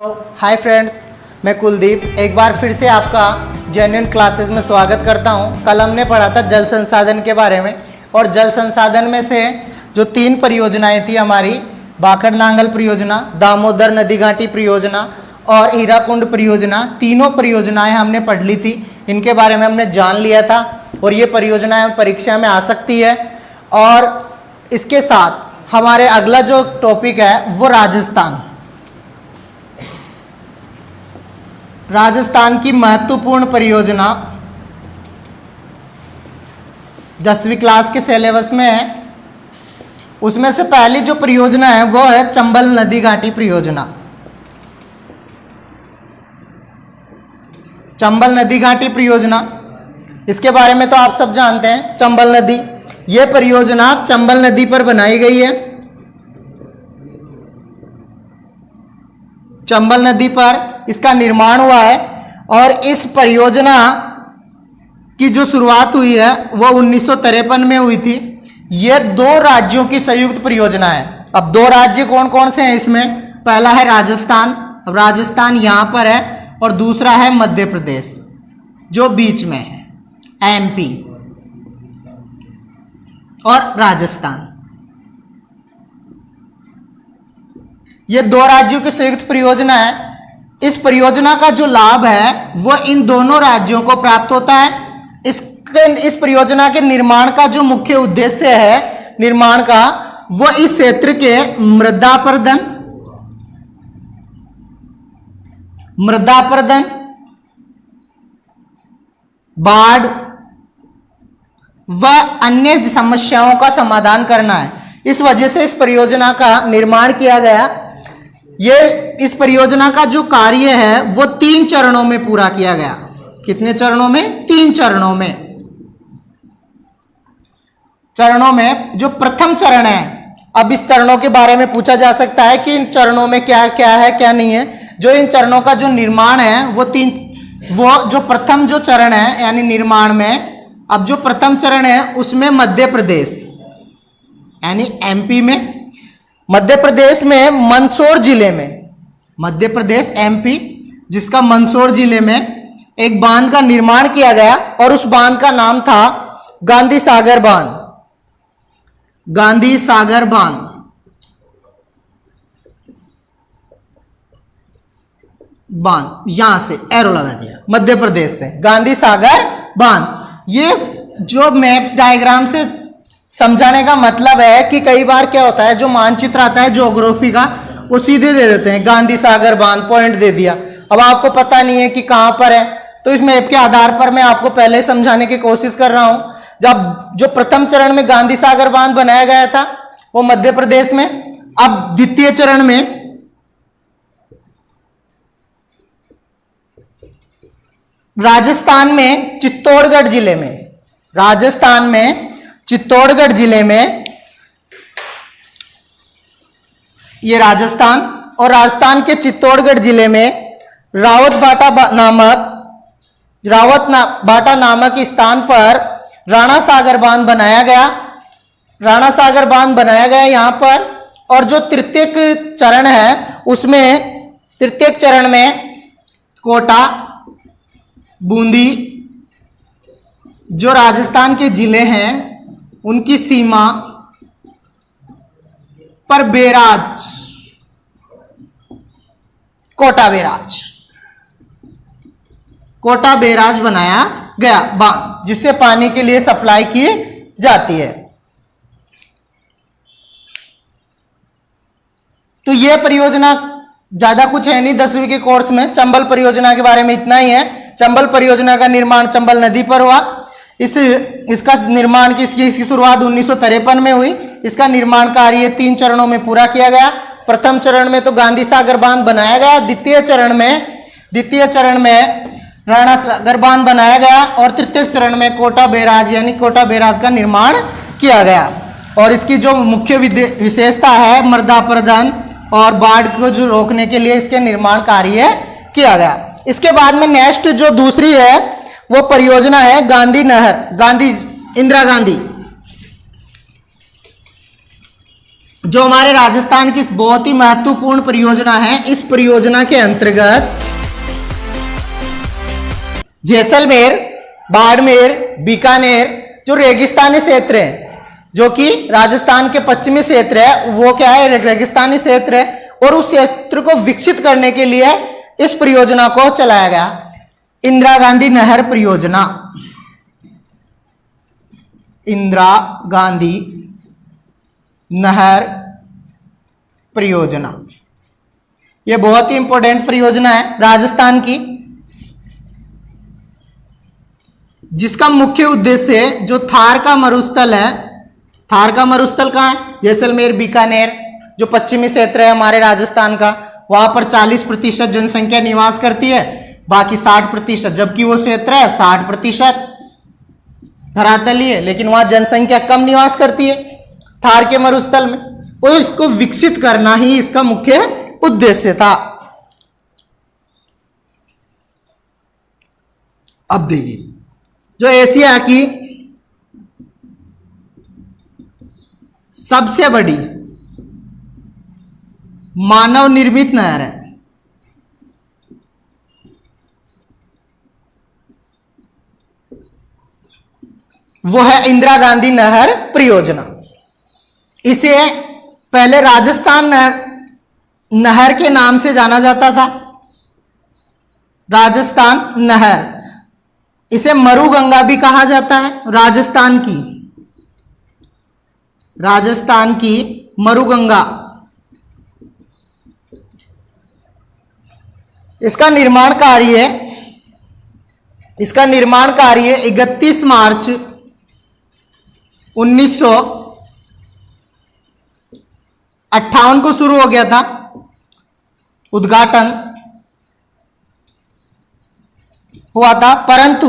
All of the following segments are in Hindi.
हाय फ्रेंड्स, मैं कुलदीप एक बार फिर से आपका जेन्युइन क्लासेस में स्वागत करता हूं। कल हमने पढ़ा था जल संसाधन के बारे में और जल संसाधन में से जो 3 परियोजनाएं थी हमारी, बाखड़ नांगल परियोजना, दामोदर नदी घाटी परियोजना और हीराकुंड परियोजना, तीनों परियोजनाएं हमने पढ़ ली थी। इनके बारे में हमने जान लिया था और ये परियोजनाएं परीक्षा में आ सकती है। और इसके साथ हमारे अगला जो टॉपिक है वो राजस्थान की महत्वपूर्ण परियोजना 10वीं क्लास के सिलेबस में है। उसमें से पहली जो परियोजना है वो है चंबल नदी घाटी परियोजना। चंबल नदी घाटी परियोजना, इसके बारे में तो आप सब जानते हैं। चंबल नदी, ये परियोजना चंबल नदी पर बनाई गई है। चंबल नदी पर इसका निर्माण हुआ है और इस परियोजना की जो शुरुआत हुई है वो 1953 में हुई थी। ये 2 राज्यों की संयुक्त परियोजना है। अब 2 राज्य कौन कौन से हैं इसमें? पहला है राजस्थान, अब राजस्थान यहां पर है, और दूसरा है मध्य प्रदेश जो बीच में है, एमपी और राजस्थान। ये 2 राज्यों की संयुक्त परियोजना है। इस परियोजना का जो लाभ है वो इन दोनों राज्यों को प्राप्त होता है। इस परियोजना के निर्माण का जो मुख्य उद्देश्य है निर्माण का, वो इस क्षेत्र के मृदा अपरदन, बाढ़ व अन्य समस्याओं का समाधान करना है। इस वजह से इस परियोजना का निर्माण किया गया। इस परियोजना का जो कार्य है वो 3 चरणों में पूरा किया गया। कितने चरणों में? 3 चरणों में जो प्रथम चरण है, अब इस चरणों के बारे में पूछा जा सकता है कि इन चरणों में क्या क्या है क्या नहीं है। जो इन चरणों का जो निर्माण है वो जो प्रथम जो चरण है यानी निर्माण में, अब जो प्रथम चरण है उसमें मध्य प्रदेश यानी एमपी में, मध्य प्रदेश में मंदसौर जिले में, मध्य प्रदेश एमपी जिसका मंदसौर जिले में एक बांध का निर्माण किया गया और उस बांध का नाम था गांधी सागर बांध। गांधी सागर बांध यहां से एरो लगा दिया, मध्य प्रदेश से गांधी सागर बांध। ये जो मैप डायग्राम से समझाने का मतलब है कि कई बार क्या होता है, जो मानचित्र आता है ज्योग्राफी का, वो सीधे दे देते हैं गांधी सागर बांध, पॉइंट दे दिया। अब आपको पता नहीं है कि कहां पर है, तो इस मैप के आधार पर मैं आपको पहले समझाने की कोशिश कर रहा हूं। जब जो प्रथम चरण में गांधी सागर बांध बनाया गया था वो मध्य प्रदेश में। अब द्वितीय चरण में राजस्थान में चित्तौड़गढ़ जिले में ये राजस्थान, और राजस्थान के चित्तौड़गढ़ जिले में रावत बाटा नामक स्थान पर राणा सागर बांध बनाया गया यहां पर। और जो तृतीय चरण है उसमें तृतीय चरण में कोटा, बूंदी जो राजस्थान के जिले हैं उनकी सीमा पर कोटा बैराज बनाया गया बांध, जिससे पानी के लिए सप्लाई की जाती है। तो यह परियोजना ज्यादा कुछ है नहीं 10वीं के कोर्स में। चंबल परियोजना के बारे में इतना ही है। चंबल परियोजना का निर्माण चंबल नदी पर हुआ। इसका निर्माण इसकी शुरुआत 1953 में हुई। इसका निर्माण कार्य 3 चरणों में पूरा किया गया। प्रथम चरण में तो गांधी सागर बांध बनाया गया, द्वितीय चरण में राणा सागर बांध बनाया गया और तृतीय चरण में कोटा बैराज का निर्माण किया गया। और इसकी जो मुख्य विशेषता है मृदा अपरदन और बाढ़ को जो रोकने के लिए इसके निर्माण कार्य किया गया। इसके बाद में नेक्स्ट जो दूसरी है वो परियोजना है इंदिरा गांधी जो हमारे राजस्थान की बहुत ही महत्वपूर्ण परियोजना है, इस परियोजना के अंतर्गत जैसलमेर, बाड़मेर, बीकानेर जो रेगिस्तानी क्षेत्र है, जो कि राजस्थान के पश्चिमी क्षेत्र है, वो क्या है, रेगिस्तानी क्षेत्र है, और उस क्षेत्र को विकसित करने के लिए इस परियोजना को चलाया गया। इंदिरा गांधी नहर परियोजना, इंदिरा गांधी नहर परियोजना, यह बहुत ही इंपॉर्टेंट परियोजना है राजस्थान की, जिसका मुख्य उद्देश्य जो थार का मरुस्थल है, थार का मरुस्थल कहाँ है, जैसलमेर, बीकानेर जो पश्चिमी क्षेत्र है हमारे राजस्थान का, वहां पर 40% जनसंख्या निवास करती है, बाकी 60%, जबकि वो क्षेत्र है 60% धरातलीय है, लेकिन वहां जनसंख्या कम निवास करती है थार के मरुस्थल में, और इसको विकसित करना ही इसका मुख्य उद्देश्य था। अब देखिए, जो एशिया की सबसे बड़ी मानव निर्मित नहर है, वो है इंदिरा गांधी नहर परियोजना। इसे पहले राजस्थान नहर के नाम से जाना जाता था, राजस्थान नहर, इसे मरुगंगा भी कहा जाता है, राजस्थान की मरुगंगा। इसका निर्माण कार्य 31 मार्च 1958 को शुरू हो गया था, उद्घाटन हुआ था, परंतु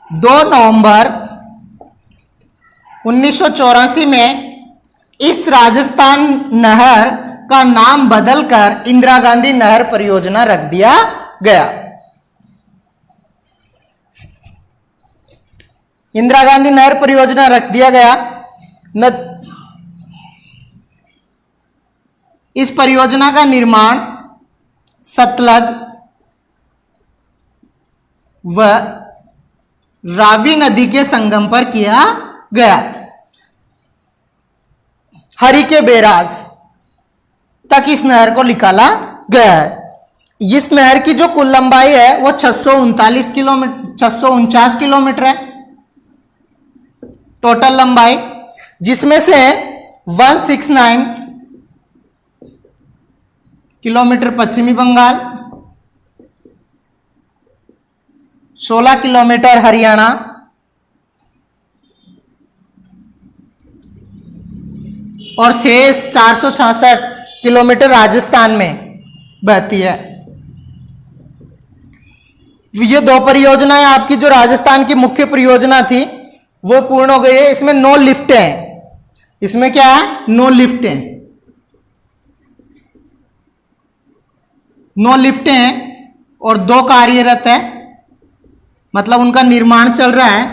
2 नवंबर 1984 में इस राजस्थान नहर का नाम बदलकर इंदिरा गांधी नहर परियोजना रख दिया गया। इंदिरा गांधी नहर परियोजना रख दिया गया। इस परियोजना का निर्माण सतलज व रावी नदी के संगम पर किया गया। हरि के बैराज तक इस नहर को निकाला गया है। इस नहर की जो कुल लंबाई है वो 649 किलोमीटर है टोटल लंबाई, जिसमें से 169 किलोमीटर पश्चिमी बंगाल, 16 किलोमीटर हरियाणा और शेष 466 किलोमीटर राजस्थान में बहती है। ये 2 परियोजनाएं आपकी जो राजस्थान की मुख्य परियोजना थी वो पूर्ण हो गई है। इसमें 9 लिफ्टें हैं। इसमें क्या है? 9 लिफ्टें, 9 लिफ्टें हैं और 2 कार्यरत है, मतलब उनका निर्माण चल रहा है।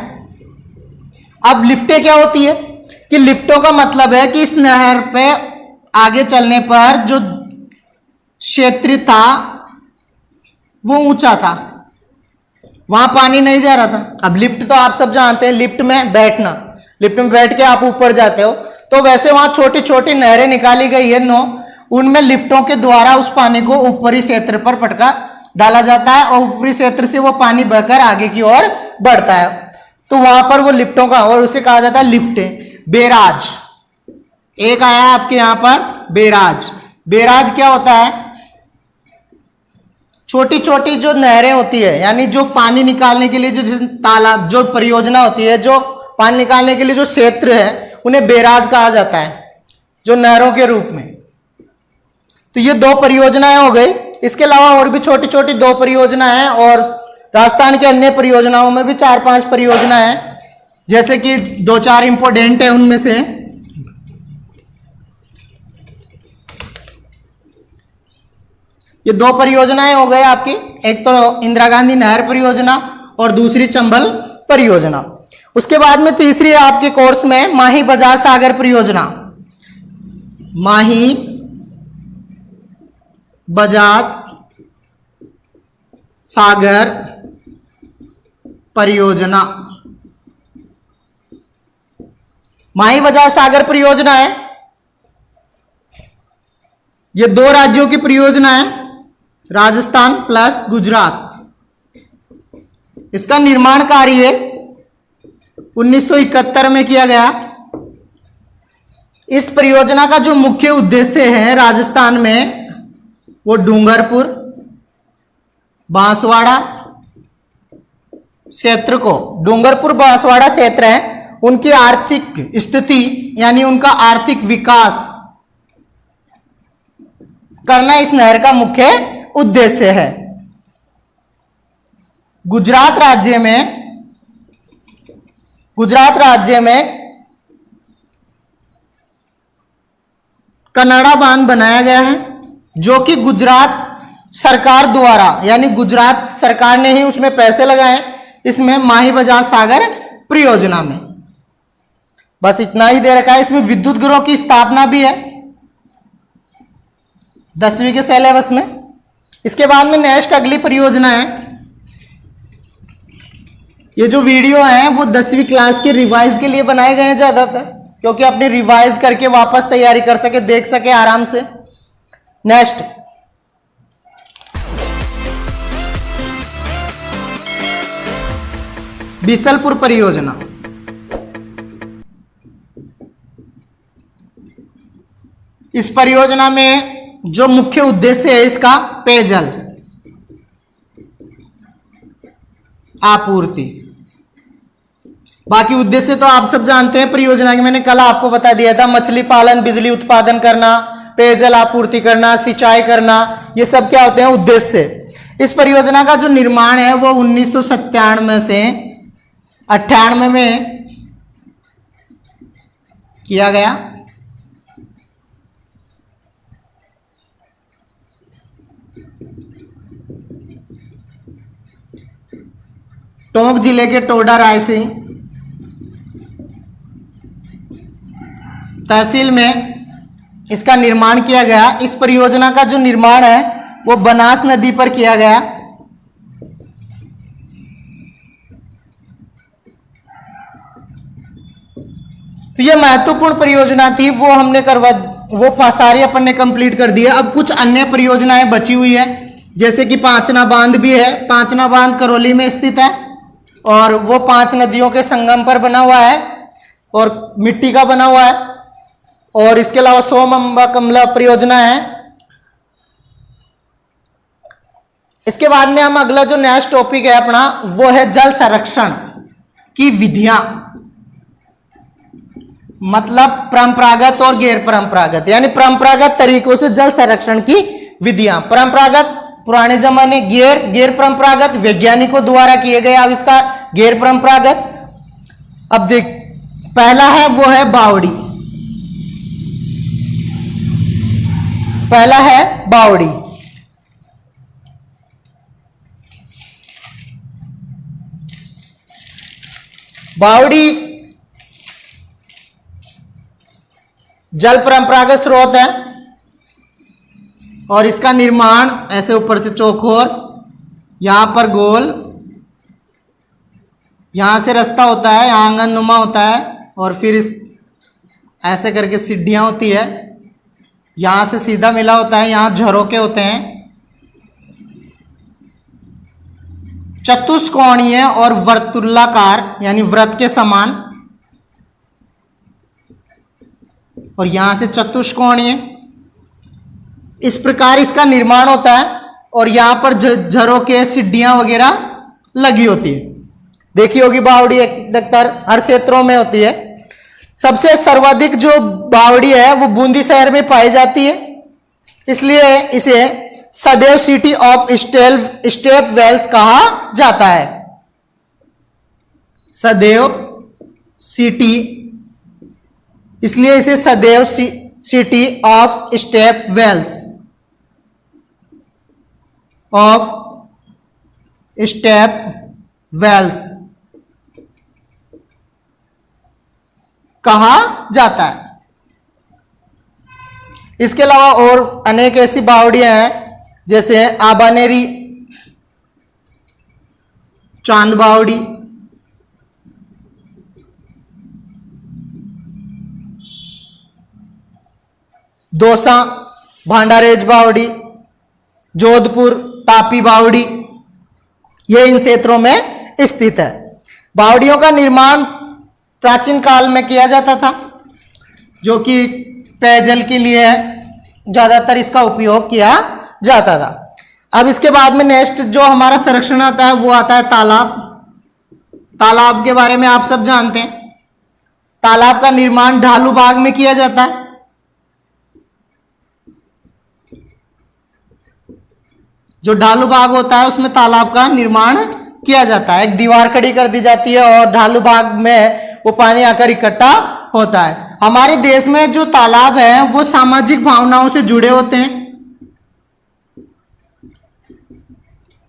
अब लिफ्टें क्या होती है कि लिफ्टों का मतलब है कि इस नहर पे आगे चलने पर जो क्षेत्र था वो ऊंचा था, वहां पानी नहीं जा रहा था। अब लिफ्ट तो आप सब जानते हैं, लिफ्ट में बैठना, लिफ्ट में बैठ के आप ऊपर जाते हो, तो वैसे वहां छोटी छोटी नहरें निकाली गई है 9, उनमें लिफ्टों के द्वारा उस पानी को ऊपरी क्षेत्र पर पटका डाला जाता है और ऊपरी क्षेत्र से वो पानी बहकर आगे की ओर बढ़ता है। तो वहां पर वो लिफ्टों का, और उसे कहा जाता है लिफ्टें। बैराज एक आया आपके यहां पर, बैराज। बैराज क्या होता है? छोटी छोटी जो नहरें होती है, यानी जो पानी निकालने के लिए जो तालाब, जो परियोजना होती है, जो पानी निकालने के लिए जो क्षेत्र है, उन्हें बैराज कहा जाता है, जो नहरों के रूप में। तो ये 2 परियोजनाएं हो गई। इसके अलावा और भी छोटी छोटी 2 परियोजनाएं हैं, और राजस्थान के अन्य परियोजनाओं में भी 4-5 परियोजनाएं हैं, जैसे कि 2-4 इंपोर्टेंट है उनमें से। ये 2 परियोजनाएं हो गए आपकी, एक तो इंदिरा गांधी नहर परियोजना और दूसरी चंबल परियोजना। उसके बाद में तीसरी है आपके कोर्स में माही बजाज सागर परियोजना। माही बजाज सागर परियोजना। माही बजाज सागर परियोजना है, ये 2 राज्यों की परियोजना है, राजस्थान प्लस गुजरात। इसका निर्माण कार्य 1971 में किया गया। इस परियोजना का जो मुख्य उद्देश्य है राजस्थान में, वो डूंगरपुर बांसवाड़ा क्षेत्र को, डूंगरपुर बांसवाड़ा क्षेत्र है, उनकी आर्थिक स्थिति यानी उनका आर्थिक विकास करना इस नहर का मुख्य उद्देश्य है। गुजरात राज्य में कनाडा बांध बनाया गया है, जो कि गुजरात सरकार द्वारा, यानी गुजरात सरकार ने ही उसमें पैसे लगाए इसमें माही बजाज सागर परियोजना में। बस इतना ही दे रखा है। इसमें विद्युत गृहों की स्थापना भी है 10वीं के सिलेबस में। इसके बाद में नेक्स्ट अगली परियोजना है, ये जो वीडियो है वो 10वीं क्लास के रिवाइज के लिए बनाए गए हैं ज्यादातर, क्योंकि अपनी रिवाइज करके वापस तैयारी कर सके, देख सके आराम से। नेक्स्ट बीसलपुर परियोजना। इस परियोजना में जो मुख्य उद्देश्य है इसका पेयजल आपूर्ति। बाकी उद्देश्य तो आप सब जानते हैं परियोजना के, मैंने कल आपको बता दिया था। मछली पालन, बिजली उत्पादन करना, पेयजल आपूर्ति करना, सिंचाई करना, ये सब क्या होते हैं उद्देश्य। इस परियोजना का जो निर्माण है वो 1997 से 98 में किया गया। टोंक जिले के टोडा रायसिंह तहसील में इसका निर्माण किया गया। इस परियोजना का जो निर्माण है वो बनास नदी पर किया गया। तो ये महत्वपूर्ण परियोजना थी, वो हमने वो सारी अपन ने कंप्लीट कर दी है। अब कुछ अन्य परियोजनाएं बची हुई है, जैसे कि पांचना बांध भी है। पांचना बांध करौली में स्थित है और वो 5 नदियों के संगम पर बना हुआ है और मिट्टी का बना हुआ है। और इसके अलावा सोमअंबा कमला परियोजना है। इसके बाद में हम अगला जो नेक्स्ट टॉपिक है अपना, वो है जल संरक्षण की विधियां, मतलब परंपरागत और गैर परंपरागत, यानी परंपरागत तरीकों से जल संरक्षण की विधियां। परंपरागत पुराने जमाने, गैर परंपरागत वैज्ञानिकों द्वारा किए गए आविष्कार, गैर परंपरागत। अब देख, पहला है वो है बावड़ी। पहला है बावड़ी। बावड़ी जल परंपरागत स्रोत है और इसका निर्माण ऐसे ऊपर से चौकोर, यहां पर गोल, यहां से रास्ता होता है, यहां आंगननुमा होता है और फिर इस ऐसे करके सीढ़ियां होती है, यहां से सीधा मिला होता है, यहां झरोके होते हैं। चतुष्कोणीय और वर्तुलाकार यानी वृत्त के समान, और यहां से चतुष्कोणीय, इस प्रकार इसका निर्माण होता है। और यहां पर झरोके, सीढ़ियां वगैरह लगी होती है। देखी होगी बावड़ी अधिकतर हर क्षेत्रों में होती है। सबसे सर्वाधिक जो बावड़ी है वो बूंदी शहर में पाई जाती है, इसलिए इसे सदैव सिटी ऑफ स्टेप वेल्स कहा जाता है। सदैव सिटी, इसलिए इसे सदैव city of step wells, of step wells कहा जाता है। इसके अलावा और अनेक ऐसी बावड़ियां हैं जैसे आबानेरी, चांद बावड़ी, दौसा, भांडारेज बावड़ी, जोधपुर, तापी बावड़ी, ये इन क्षेत्रों में स्थित है। बावड़ियों का निर्माण प्राचीन काल में किया जाता था, जो कि पेयजल के लिए ज्यादातर इसका उपयोग किया जाता था। अब इसके बाद में नेक्स्ट जो हमारा संरक्षण आता है वो आता है तालाब। तालाब के बारे में आप सब जानते हैं। तालाब का निर्माण ढालू भाग में किया जाता है। जो ढालू भाग होता है उसमें तालाब का निर्माण किया जाता है। एक दीवार खड़ी कर दी जाती है और ढालू भाग में वो पानी आकर इकट्ठा होता है। हमारे देश में जो तालाब है वो सामाजिक भावनाओं से जुड़े होते हैं।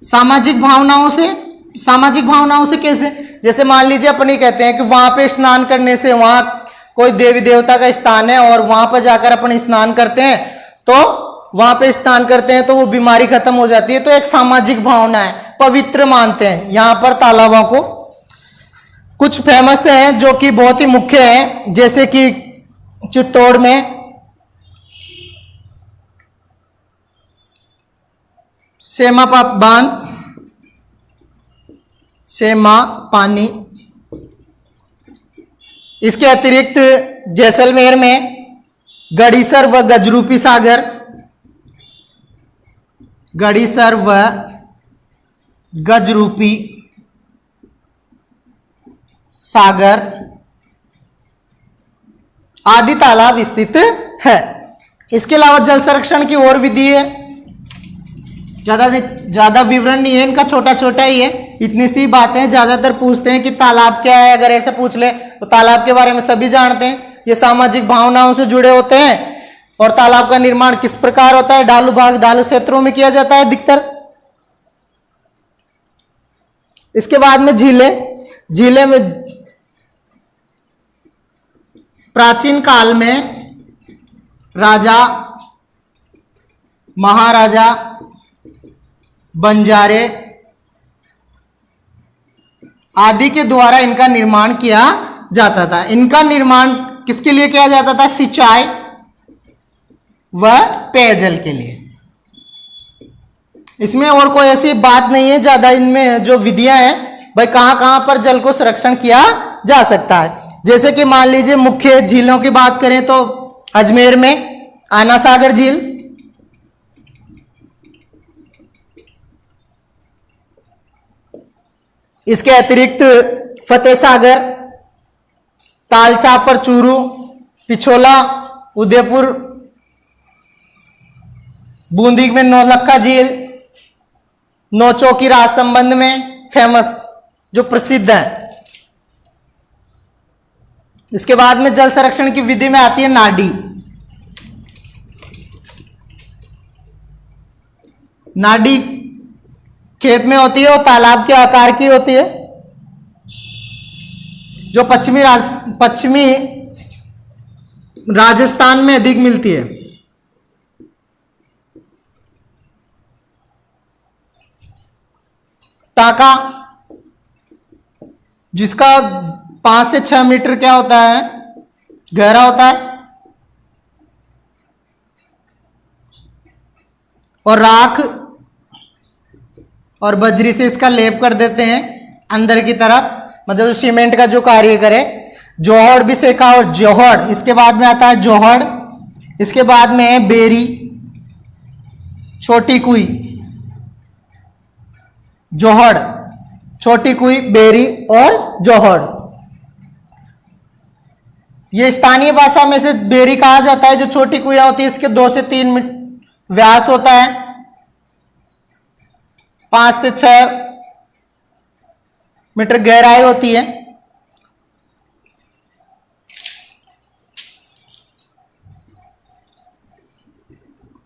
सामाजिक भावनाओं से कैसे? जैसे मान लीजिए अपनी कहते हैं कि वहां पे स्नान करने से, वहां कोई देवी देवता का स्थान है और वहां पर जाकर अपन स्नान करते हैं, तो वहां पे स्नान करते हैं तो वो बीमारी खत्म हो जाती है। तो एक सामाजिक भावना है, पवित्र मानते हैं यहां पर तालाबों को। कुछ फेमस हैं जो कि बहुत ही मुख्य हैं, जैसे कि चित्तौड़ में सेमा बांध, सेमा पानी। इसके अतिरिक्त जैसलमेर में गड़ीसर व गजरूपी सागर, गड़ीसर व गजरूपी सागर आदि तालाब स्थित है। इसके अलावा जल संरक्षण की और विधि है, ज्यादा विवरण नहीं है इनका, छोटा छोटा ही है। इतनी सी बातें ज्यादातर पूछते हैं कि तालाब क्या है, अगर ऐसे पूछ ले तो तालाब के बारे में सभी जानते हैं। ये सामाजिक भावनाओं से जुड़े होते हैं। और तालाब का निर्माण किस प्रकार होता है? ढालू भाग, ढालू क्षेत्रों में किया जाता है अधिकतर। इसके बाद में झीलें में प्राचीन काल में राजा, महाराजा, बंजारे आदि के द्वारा इनका निर्माण किया जाता था। इनका निर्माण किसके लिए किया जाता था? सिंचाई व पेयजल के लिए। इसमें और कोई ऐसी बात नहीं है ज्यादा। इनमें जो विधियां हैं भाई, कहां कहां पर जल को संरक्षण किया जा सकता है। जैसे कि मान लीजिए मुख्य झीलों की बात करें तो अजमेर में आना सागर झील, इसके अतिरिक्त फतेह सागर, तालछाफर, चूरू, पिछोला, उदयपुर, बूंदी में नौलखा झील, नौचौकी राजसंबंध में फेमस जो प्रसिद्ध है। इसके बाद में जल संरक्षण की विधि में आती है नाडी। नाडी खेत में होती है और तालाब के आकार की होती है, जो पश्चिमी राजस्थान में अधिक मिलती है। टाका, जिसका 5 से 6 मीटर क्या होता है, गहरा होता है, और राख और बजरी से इसका लेप कर देते हैं अंदर की तरफ, मतलब जो सीमेंट का जो कार्य करे। जोहड़ भी सेका और जोहड़, इसके बाद में आता है जोहड़। इसके बाद में है बेरी, छोटी कुई, जोहड़, छोटी कुई, बेरी और जोहड़। ये स्थानीय भाषा में से बेरी कहा जाता है। जो छोटी कुइयां होती है इसके 2 से 3 व्यास होता है, 5 से 6 मीटर गहराई होती है।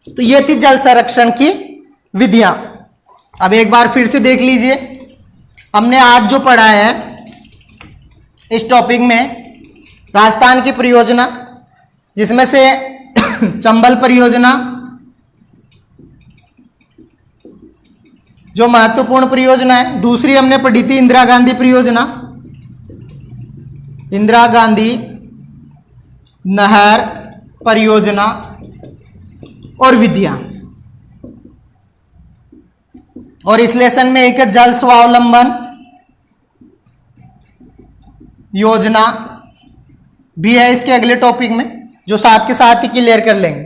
तो ये थी जल संरक्षण की विधियां। अब एक बार फिर से देख लीजिए, हमने आज जो पढ़ा है इस टॉपिक में राजस्थान की परियोजना, जिसमें से चंबल परियोजना जो महत्वपूर्ण परियोजना है। दूसरी हमने पढ़ी थी इंदिरा गांधी परियोजना, इंदिरा गांधी नहर परियोजना और विधियां। और इस लेसन में एक है जल स्वावलंबन योजना भी है इसके अगले टॉपिक में, जो साथ के साथ ही क्लियर कर लेंगे।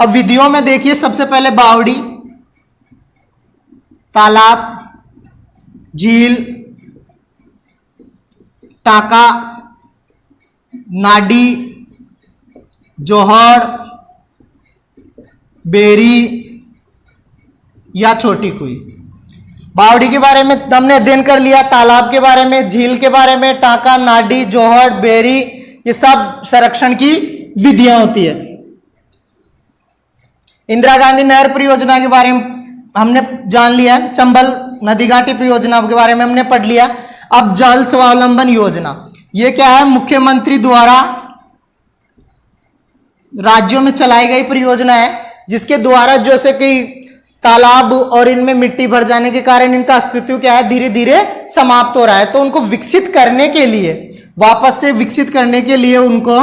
अब विधियों में देखिए, सबसे पहले बावड़ी, तालाब, झील, टाका, नाडी, जोहड़, बेरी या छोटी कुई। बावड़ी के बारे में हमने अध्ययन कर लिया, तालाब के बारे में, झील के बारे में, टाका, नाडी, जोहड़, बेरी, ये सब संरक्षण की विधियां होती है। इंदिरा गांधी नहर परियोजना के बारे में हमने जान लिया, चंबल नदी घाटी परियोजना के बारे में हमने पढ़ लिया। अब जल स्वावलंबन योजना, ये क्या है? मुख्यमंत्री द्वारा राज्यों में चलाई गई परियोजना है, जिसके द्वारा जैसे कि तालाब और इनमें मिट्टी भर जाने के कारण इनका अस्तित्व क्या है, धीरे धीरे समाप्त हो रहा है। तो उनको विकसित करने के लिए, वापस से विकसित करने के लिए उनको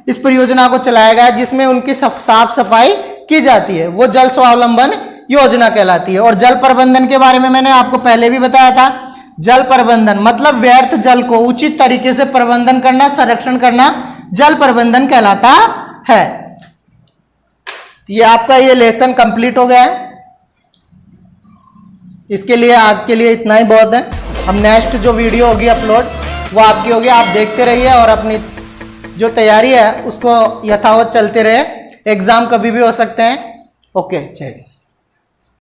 इस परियोजना को चलाया गया, जिसमें उनकी साफ सफाई की जाती है, वो जल स्वावलंबन योजना कहलाती है। और जल प्रबंधन के बारे में मैंने आपको पहले भी बताया था। जल प्रबंधन मतलब व्यर्थ जल को उचित तरीके से प्रबंधन करना, संरक्षण करना, जल प्रबंधन कहलाता है। ये आपका ये लेसन कंप्लीट हो गया है। इसके लिए आज के लिए इतना ही बहुत है। अब नेक्स्ट जो वीडियो होगी अपलोड वो आपकी होगी, आप देखते रहिए और अपनी जो तैयारी है उसको यथावत चलते रहे। एग्जाम कभी भी हो सकते हैं। ओके, जय हिंद।